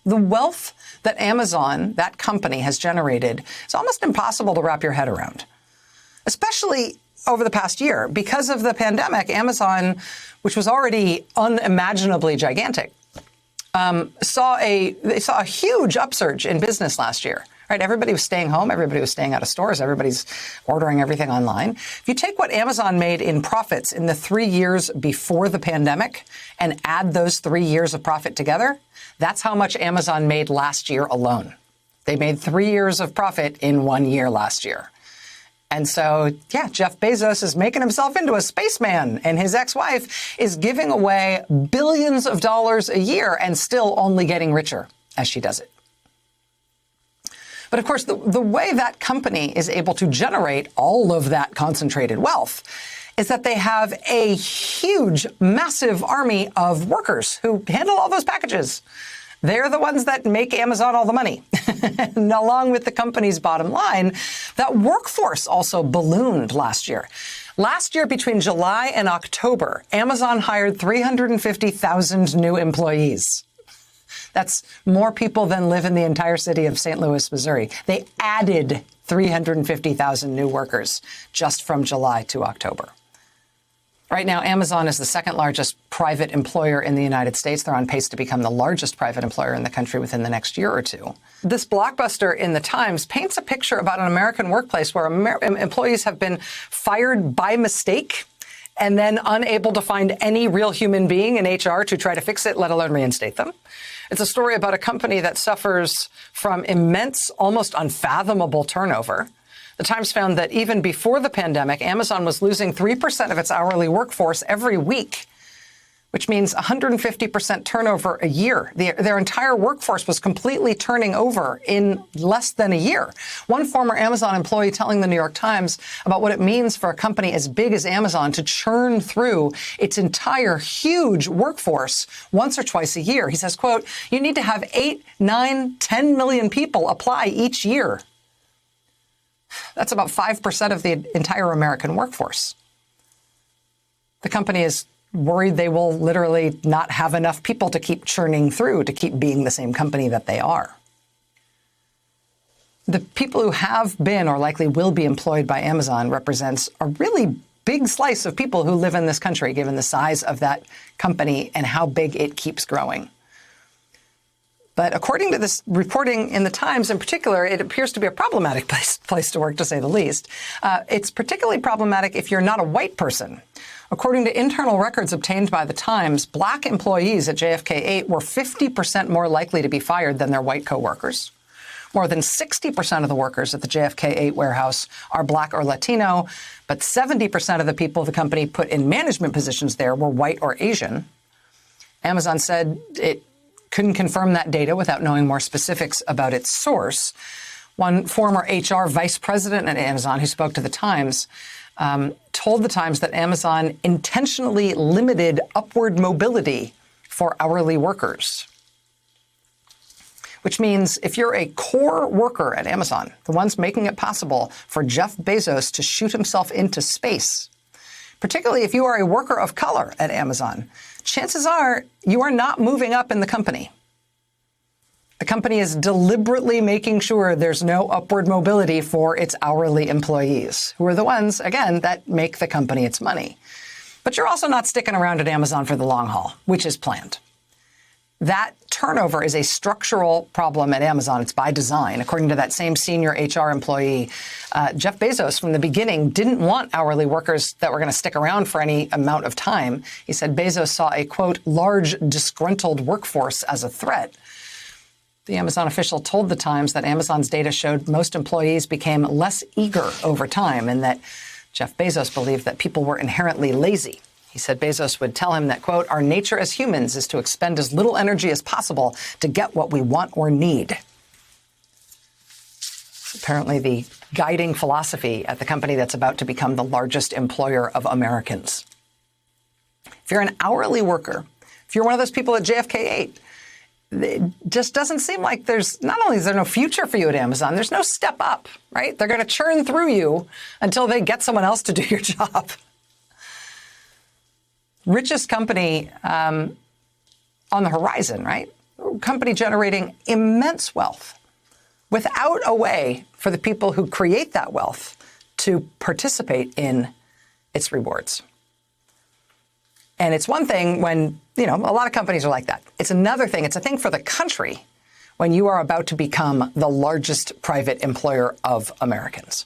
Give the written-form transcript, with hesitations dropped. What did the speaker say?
The wealth that Amazon, that company, has generated is almost impossible to wrap your head around, especially over the past year. Because of the pandemic, Amazon, which was already unimaginably gigantic, saw a huge upsurge in business last year. Right? Everybody was staying home. Everybody was staying out of stores. Everybody's ordering everything online. If you take what Amazon made in profits in the 3 years before the pandemic and add those 3 years of profit together, that's how much Amazon made last year alone. They made 3 years of profit in 1 year last year. And so, yeah, Jeff Bezos is making himself into a spaceman, and his ex-wife is giving away billions of dollars a year and still only getting richer as she does it. But of course, the way that company is able to generate all of that concentrated wealth is that they have a huge, massive army of workers who handle all those packages. They're the ones that make Amazon all the money. And along with the company's bottom line, that workforce also ballooned last year. Last year, between July and October, Amazon hired 350,000 new employees. That's more people than live in the entire city of St. Louis, Missouri. They added 350,000 new workers just from July to October. Right now, Amazon is the second largest private employer in the United States. They're on pace to become the largest private employer in the country within the next year or two. This blockbuster in the Times paints a picture about an American workplace where employees have been fired by mistake and then unable to find any real human being in HR to try to fix it, let alone reinstate them. It's a story about a company that suffers from immense, almost unfathomable turnover. The Times found that even before the pandemic, Amazon was losing 3% of its hourly workforce every week, which means 150% turnover a year. Their entire workforce was completely turning over in less than a year. One former Amazon employee telling the New York Times about what it means for a company as big as Amazon to churn through its entire huge workforce once or twice a year. He says, quote, "You need to have 8, 9, 10 million people apply each year." That's about 5% of the entire American workforce. The company is worried they will literally not have enough people to keep churning through, to keep being the same company that they are. The people who have been or likely will be employed by Amazon represents a really big slice of people who live in this country, given the size of that company and how big it keeps growing. But according to this reporting in the Times in particular, it appears to be a problematic place to work, to say the least. It's particularly problematic if you're not a white person. According to internal records obtained by the Times, black employees at JFK 8 were 50% more likely to be fired than their white coworkers. More than 60% of the workers at the JFK 8 warehouse are black or Latino, but 70% of the people the company put in management positions there were white or Asian. Amazon said it couldn't confirm that data without knowing more specifics about its source. One former HR vice president at Amazon who spoke to the Times told the Times that Amazon intentionally limited upward mobility for hourly workers, which means if you're a core worker at Amazon, the ones making it possible for Jeff Bezos to shoot himself into space, particularly if you are a worker of color at Amazon, chances are you are not moving up in the company. The company is deliberately making sure there's no upward mobility for its hourly employees, who are the ones, again, that make the company its money. But you're also not sticking around at Amazon for the long haul, which is planned. That turnover is a structural problem at Amazon. It's by design. According to that same senior HR employee, Jeff Bezos from the beginning didn't want hourly workers that were going to stick around for any amount of time. He said Bezos saw a, quote, large disgruntled workforce as a threat. The Amazon official told the Times that Amazon's data showed most employees became less eager over time and that Jeff Bezos believed that people were inherently lazy. He said Bezos would tell him that, quote, our nature as humans is to expend as little energy as possible to get what we want or need. Apparently the guiding philosophy at the company that's about to become the largest employer of Americans. If you're an hourly worker, if you're one of those people at JFK 8, it just doesn't seem like not only is there no future for you at Amazon, there's no step up, right? They're going to churn through you until they get someone else to do your job. Richest company on the horizon, right? company generating immense wealth without a way for the people who create that wealth to participate in its rewards. And it's one thing when, a lot of companies are like that. It's another thing. It's a thing for the country when you are about to become the largest private employer of Americans.